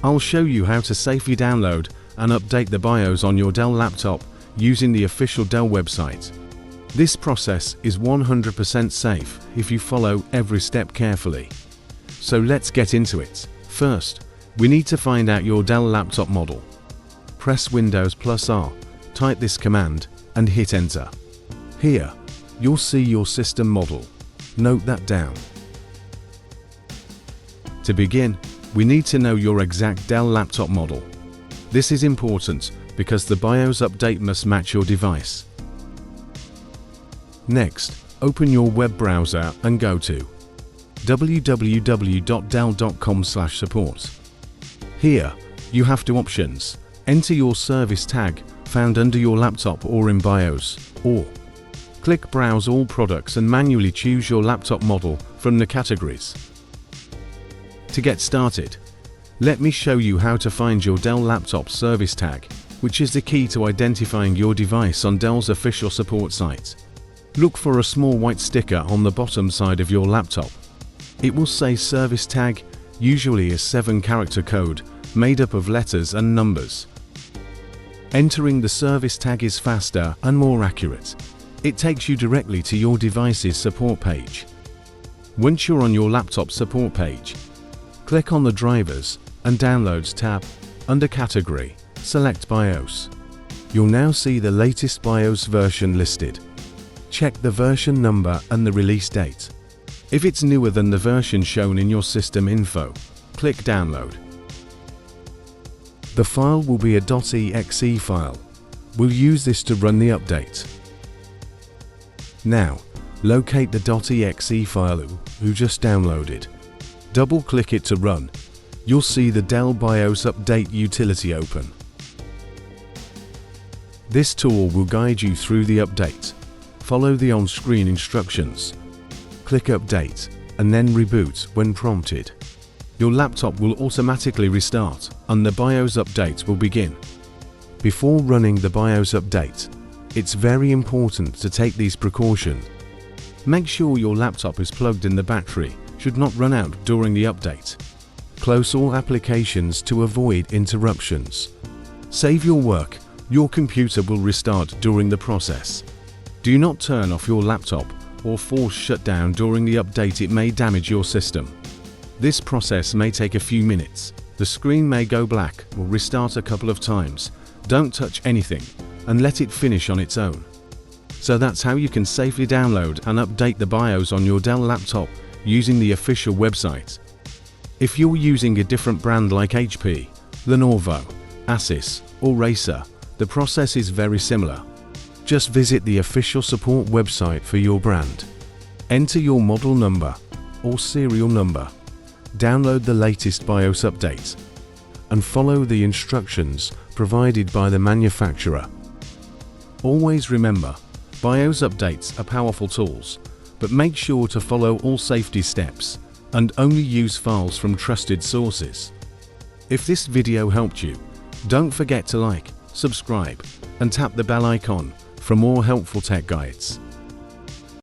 I'll show you how to safely download and update the BIOS on your Dell laptop using the official Dell website. This process is 100% safe if you follow every step carefully. So let's get into it. First, we need to find out your Dell laptop model. Press Windows+R, type this command, and hit enter. Here, you'll see your system model. Note that down. To begin, we need to know your exact Dell laptop model. This is important because the BIOS update must match your device. Next, open your web browser and go to www.dell.com/support. Here, you have two options. Enter your service tag found under your laptop or in BIOS, or click Browse All Products and manually choose your laptop model from the categories. To get started, let me show you how to find your Dell laptop service tag, which is the key to identifying your device on Dell's official support site. Look for a small white sticker on the bottom side of your laptop. It will say service tag, usually a 7-character code made up of letters and numbers. Entering the service tag is faster and more accurate. It takes you directly to your device's support page. Once you're on your laptop support page, click on the Drivers and Downloads tab. Under Category, select BIOS. You'll now see the latest BIOS version listed. Check the version number and the release date. If it's newer than the version shown in your system info, click Download. The file will be a .exe file. We'll use this to run the update. Now, locate the .exe file you just downloaded. Double-click it to run. You'll see the Dell BIOS Update utility open. This tool will guide you through the update. Follow the on-screen instructions. Click Update and then Reboot when prompted. Your laptop will automatically restart and the BIOS update will begin. Before running the BIOS update, it's very important to take these precautions. Make sure your laptop is plugged in. The battery should not run out during the update. Close all applications to avoid interruptions. Save your work. Your computer will restart during the process. Do not turn off your laptop or force shutdown during the update. It may damage your system. This process may take a few minutes. The screen may go black or restart a couple of times. Don't touch anything and let it finish on its own. So that's how you can safely download and update the BIOS on your Dell laptop using the official website. If you're using a different brand like HP, Lenovo, Asus, or Racer, the process is very similar. Just visit the official support website for your brand. Enter your model number or serial number. Download the latest BIOS updates and follow the instructions provided by the manufacturer. Always remember, BIOS updates are powerful tools, but make sure to follow all safety steps and only use files from trusted sources. If this video helped you, don't forget to like, subscribe, and tap the bell icon for more helpful tech guides.